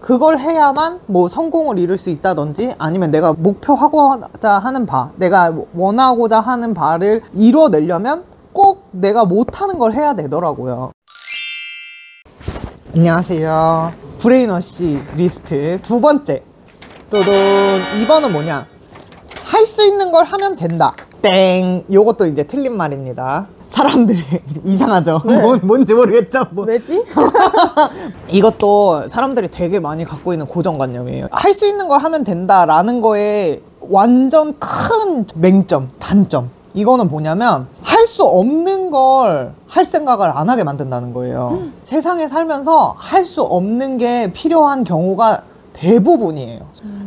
그걸 해야만 뭐 성공을 이룰 수 있다든지 아니면 내가 목표하고자 하는 바, 내가 원하고자 하는 바를 이뤄내려면 꼭 내가 못하는 걸 해야 되더라고요. 안녕하세요. 브레인워시 리스트 두 번째. 또돈 2번은 뭐냐? 할 수 있는 걸 하면 된다. 땡. 요것도 이제 틀린 말입니다. 사람들이 이상하죠? 뭔지 모르겠죠? 뭐. 왜지? 이것도 사람들이 되게 많이 갖고 있는 고정관념이에요. 할 수 있는 걸 하면 된다라는 거에 완전 큰 맹점, 단점. 이거는 뭐냐면 할 수 없는 걸 할 생각을 안 하게 만든다는 거예요. 세상에 살면서 할 수 없는 게 필요한 경우가 대부분이에요.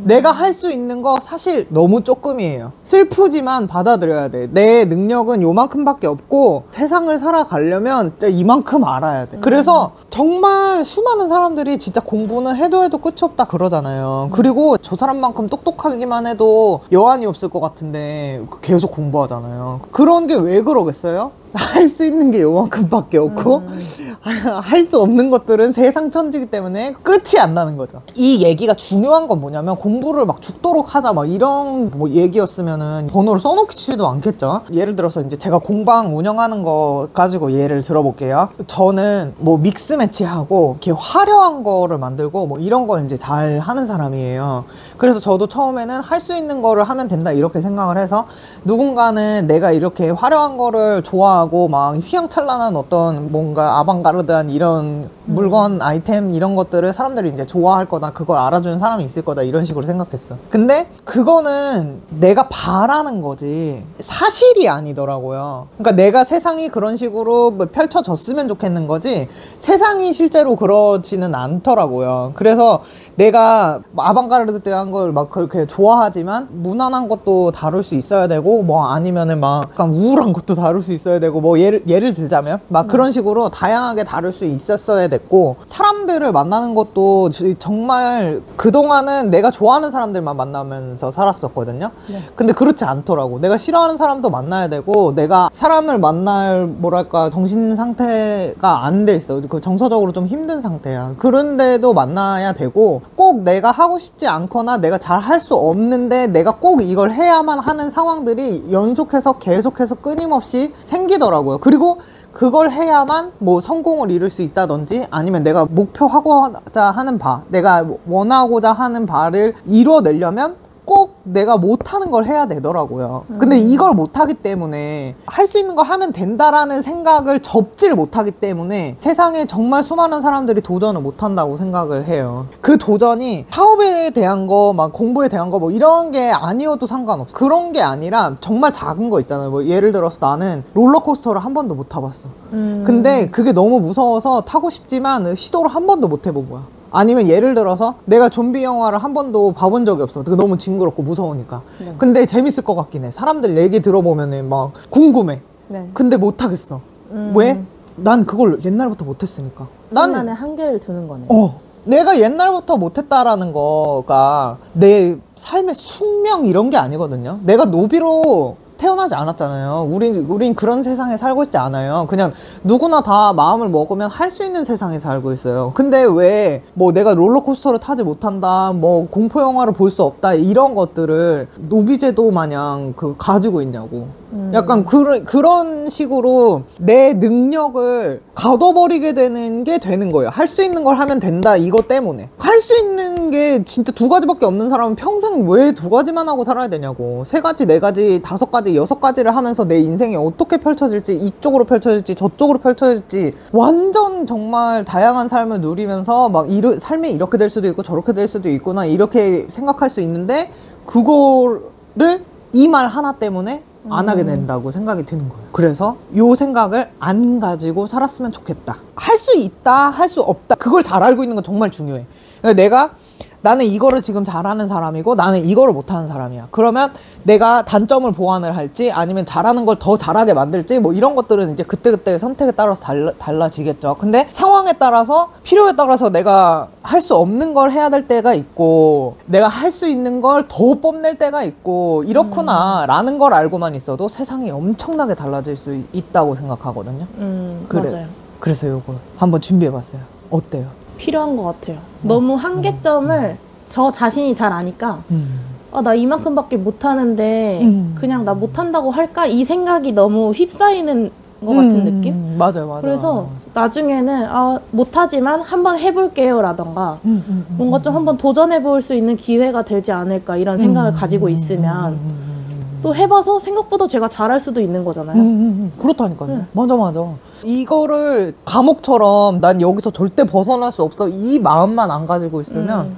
내가 할 수 있는 거 사실 너무 조금이에요. 슬프지만 받아들여야 돼. 내 능력은 요만큼밖에 없고 세상을 살아가려면 진짜 이만큼 알아야 돼. 그래서 정말 수많은 사람들이 진짜 공부는 해도 끝이 없다 그러잖아요. 그리고 저 사람만큼 똑똑하기만 해도 여한이 없을 것 같은데 계속 공부하잖아요. 그런 게 왜 그러겠어요? 할 수 있는 게 요만큼밖에 없고 할 수 없는 것들은 세상 천지기 때문에 끝이 안 나는 거죠. 이 얘기가 중요한 건 뭐냐면 공부를 막 죽도록 하자 막 이런 뭐 얘기였으면은 번호를 써놓지도 않겠죠. 예를 들어서 이제 제가 공방 운영하는 거 가지고 예를 들어볼게요. 저는 뭐 믹스 매치하고 이렇게 화려한 거를 만들고 뭐 이런 걸 이제 잘 하는 사람이에요. 그래서 저도 처음에는 할 수 있는 거를 하면 된다 이렇게 생각을 해서 누군가는 내가 이렇게 화려한 거를 좋아하고 막 휘황찬란한 어떤 뭔가 아방가르드한 이런 물건, 아이템 이런 것들을 사람들이 이제 좋아할 거다, 그걸 알아주는 사람이 있을 거다 이런 식으로 생각했어. 근데 그거는 내가 바라는 거지 사실이 아니더라고요. 그러니까 내가 세상이 그런 식으로 펼쳐졌으면 좋겠는 거지 세상이 실제로 그러지는 않더라고요. 그래서 내가 아방가르드한 걸 막 그렇게 좋아하지만 무난한 것도 다룰 수 있어야 되고 뭐 아니면은 막 약간 우울한 것도 다룰 수 있어야 되고 뭐 예를 들자면 막 그런 식으로 다양하게 다룰 수 있었어야 됐고, 사람들을 만나는 것도 정말 그동안은 내가 좋아하는 사람들만 만나면서 살았었거든요. 근데 그렇지 않더라고. 내가 싫어하는 사람도 만나야 되고 내가 사람을 만날 뭐랄까 정신 상태가 안 돼 있어. 그 정서적으로 좀 힘든 상태야. 그런데도 만나야 되고 꼭 내가 하고 싶지 않거나 내가 잘 할 수 없는데 내가 꼭 이걸 해야만 하는 상황들이 연속해서 계속해서 끊임없이 생기더라고요. 그리고 그걸 해야만 뭐 성공을 이룰 수 있다든지 아니면 내가 목표하고자 하는 바, 내가 원하고자 하는 바를 이뤄내려면 꼭 내가 못하는 걸 해야 되더라고요. 근데 이걸 못하기 때문에 할 수 있는 걸 하면 된다라는 생각을 접지를 못하기 때문에 세상에 정말 수많은 사람들이 도전을 못한다고 생각을 해요. 그 도전이 사업에 대한 거, 막 공부에 대한 거 뭐 이런 게 아니어도 상관없어. 그런 게 아니라 정말 작은 거 있잖아요. 뭐 예를 들어서 나는 롤러코스터를 한 번도 못 타봤어. 근데 그게 너무 무서워서 타고 싶지만 시도를 한 번도 못 해본 거야. 아니면 예를 들어서 내가 좀비 영화를 한 번도 봐본 적이 없어. 그게 너무 징그럽고 무서우니까. 근데 재밌을 것 같긴 해. 사람들 얘기 들어보면은 막 궁금해. 근데 못하겠어. 왜? 난 그걸 옛날부터 못했으니까. 자신만의 한계를 두는 거네. 내가 옛날부터 못했다라는 거가 내 삶의 숙명 이런 게 아니거든요. 내가 노비로 태어나지 않았잖아요. 우린 그런 세상에 살고 있지 않아요. 그냥 누구나 다 마음을 먹으면 할 수 있는 세상에 살고 있어요. 근데 왜 뭐 내가 롤러코스터를 타지 못한다, 뭐 공포영화를 볼 수 없다 이런 것들을 노비제도 마냥 가지고 있냐고. 약간 그런 식으로 내 능력을 가둬버리게 되는 게 되는 거예요. 할 수 있는 걸 하면 된다 이거 때문에. 할 수 있는 게 진짜 두 가지밖에 없는 사람은 평생 왜 두 가지만 하고 살아야 되냐고. 세 가지, 네 가지, 다섯 가지, 여섯 가지를 하면서 내 인생이 어떻게 펼쳐질지, 이쪽으로 펼쳐질지 저쪽으로 펼쳐질지 완전 정말 다양한 삶을 누리면서 막 삶이 이렇게 될 수도 있고 저렇게 될 수도 있구나 이렇게 생각할 수 있는데 그거를 이 말 하나 때문에 안 하게 된다고 생각이 드는 거예요. 그래서 요 생각을 안 가지고 살았으면 좋겠다. 할 수 있다, 할 수 없다, 그걸 잘 알고 있는 건 정말 중요해. 그러니까 나는 이거를 지금 잘하는 사람이고 나는 이거를 못하는 사람이야. 그러면 내가 단점을 보완을 할지 아니면 잘하는 걸 더 잘하게 만들지 뭐 이런 것들은 이제 그때그때 선택에 따라서 달라지겠죠. 근데 상황에 따라서 필요에 따라서 내가 할 수 없는 걸 해야 될 때가 있고 내가 할 수 있는 걸 더 뽐낼 때가 있고 이렇구나 라는 걸 알고만 있어도 세상이 엄청나게 달라질 수 있다고 생각하거든요. 맞아요. 그래서 요거 한번 준비해봤어요. 어때요? 필요한 것 같아요. 너무 한계점을 저 자신이 잘 아니까 아, 나 이만큼밖에 못하는데 그냥 나 못한다고 할까? 이 생각이 너무 휩싸이는 것 같은 느낌? 맞아요. 그래서 나중에는 아, 못하지만 한번 해볼게요 라던가 뭔가 좀 한번 도전해볼 수 있는 기회가 되지 않을까 이런 생각을 가지고 있으면 또 해봐서 생각보다 제가 잘할 수도 있는 거잖아요. 그렇다니까요. 맞아. 이거를 감옥처럼 난 여기서 절대 벗어날 수 없어 이 마음만 안 가지고 있으면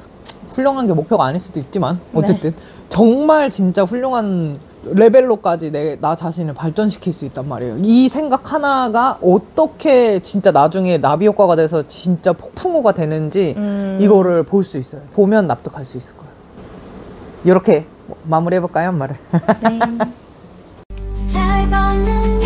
훌륭한 게 목표가 아닐 수도 있지만 어쨌든 정말 진짜 훌륭한 레벨로까지 나 자신을 발전시킬 수 있단 말이에요. 이 생각 하나가 어떻게 진짜 나중에 나비 효과가 돼서 진짜 폭풍우가 되는지 이거를 볼 수 있어요. 보면 납득할 수 있을 거예요. 이렇게 마무리해볼까요, 말을? 네. 잘 받는